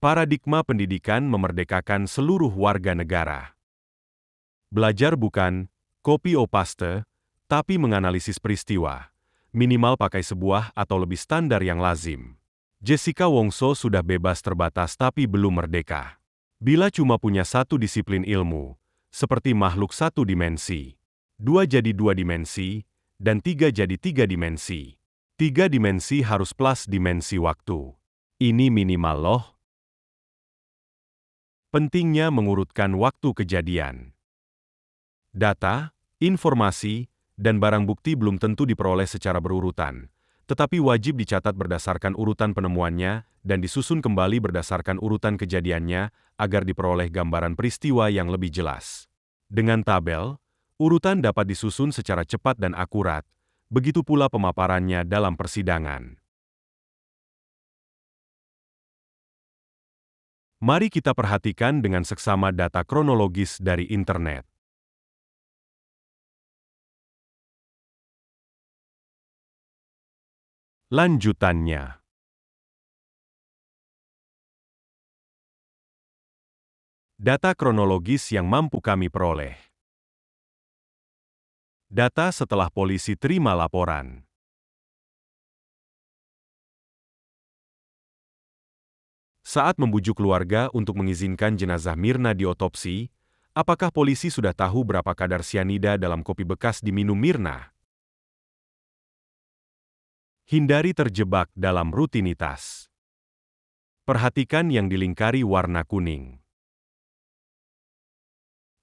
Paradigma pendidikan memerdekakan seluruh warga negara. Belajar bukan copy or paste, tapi menganalisis peristiwa. Minimal pakai sebuah atau lebih standar yang lazim. Jessica Wongso sudah bebas terbatas tapi belum merdeka. Bila cuma punya satu disiplin ilmu, seperti makhluk satu dimensi, dua jadi dua dimensi, dan tiga jadi tiga dimensi. Tiga dimensi harus plus dimensi waktu. Ini minimal loh. Pentingnya mengurutkan waktu kejadian. Data, informasi, dan barang bukti belum tentu diperoleh secara berurutan, tetapi wajib dicatat berdasarkan urutan penemuannya dan disusun kembali berdasarkan urutan kejadiannya agar diperoleh gambaran peristiwa yang lebih jelas. Dengan tabel, urutan dapat disusun secara cepat dan akurat, begitu pula pemaparannya dalam persidangan. Mari kita perhatikan dengan seksama data kronologis dari internet. Lanjutannya. Data kronologis yang mampu kami peroleh. Data setelah polisi terima laporan. Saat membujuk keluarga untuk mengizinkan jenazah Mirna diotopsi, apakah polisi sudah tahu berapa kadar sianida dalam kopi bekas diminum Mirna? Hindari terjebak dalam rutinitas. Perhatikan yang dilingkari warna kuning.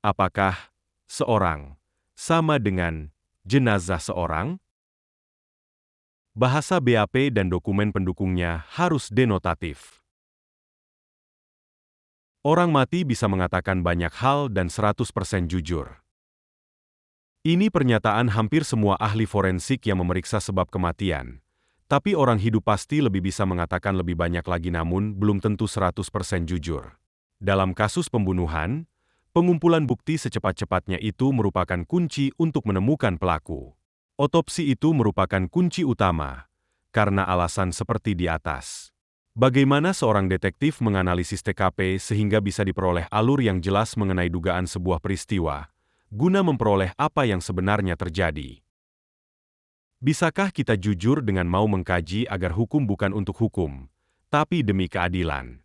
Apakah seorang sama dengan jenazah seorang? Bahasa BAP dan dokumen pendukungnya harus denotatif. Orang mati bisa mengatakan banyak hal dan 100% jujur. Ini pernyataan hampir semua ahli forensik yang memeriksa sebab kematian. Tapi orang hidup pasti lebih bisa mengatakan lebih banyak lagi namun belum tentu 100% jujur. Dalam kasus pembunuhan, pengumpulan bukti secepat-cepatnya itu merupakan kunci untuk menemukan pelaku. Otopsi itu merupakan kunci utama, karena alasan seperti di atas. Bagaimana seorang detektif menganalisis TKP sehingga bisa diperoleh alur yang jelas mengenai dugaan sebuah peristiwa, guna memperoleh apa yang sebenarnya terjadi? Bisakah kita jujur dengan mau mengkaji agar hukum bukan untuk hukum, tapi demi keadilan?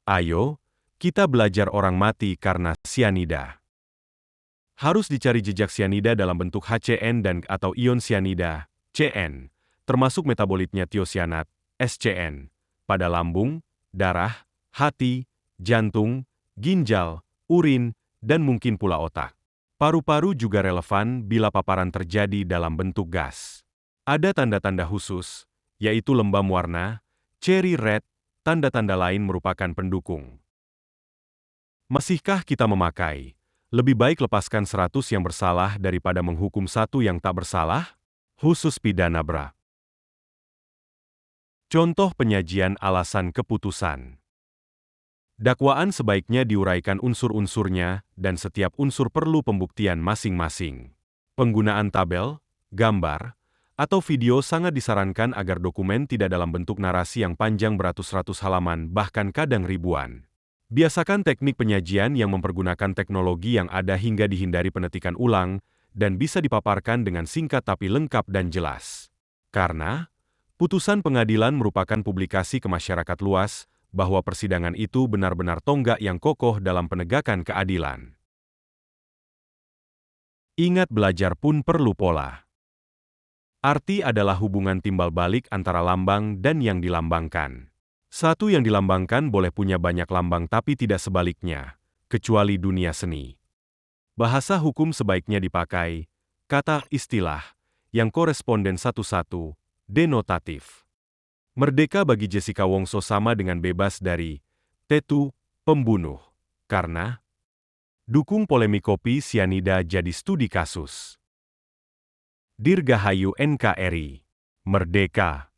Ayo, kita belajar orang mati karena sianida. Harus dicari jejak sianida dalam bentuk HCN dan atau ion sianida, CN, termasuk metabolitnya tiosianat, SCN, pada lambung, darah, hati, jantung, ginjal, urin, dan mungkin pula otak. Paru-paru juga relevan bila paparan terjadi dalam bentuk gas. Ada tanda-tanda khusus, yaitu lembam warna, cherry red, tanda-tanda lain merupakan pendukung. Masihkah kita memakai? Lebih baik lepaskan 100 yang bersalah daripada menghukum satu yang tak bersalah? Khusus pidana berat. Contoh penyajian alasan keputusan. Dakwaan sebaiknya diuraikan unsur-unsurnya dan setiap unsur perlu pembuktian masing-masing. Penggunaan tabel, gambar, atau video sangat disarankan agar dokumen tidak dalam bentuk narasi yang panjang beratus-ratus halaman bahkan kadang ribuan. Biasakan teknik penyajian yang mempergunakan teknologi yang ada hingga dihindari penetikan ulang dan bisa dipaparkan dengan singkat tapi lengkap dan jelas. Karena putusan pengadilan merupakan publikasi ke masyarakat luas bahwa persidangan itu benar-benar tonggak yang kokoh dalam penegakan keadilan. Ingat, belajar pun perlu pola. Arti adalah hubungan timbal balik antara lambang dan yang dilambangkan. Satu yang dilambangkan boleh punya banyak lambang tapi tidak sebaliknya, kecuali dunia seni. Bahasa hukum sebaiknya dipakai kata istilah yang koresponden satu-satu, denotatif. Merdeka bagi Jessica Wongso sama dengan bebas dari tetu pembunuh, karena dukung polemik kopi sianida jadi studi kasus. Dirgahayu NKRI. Merdeka.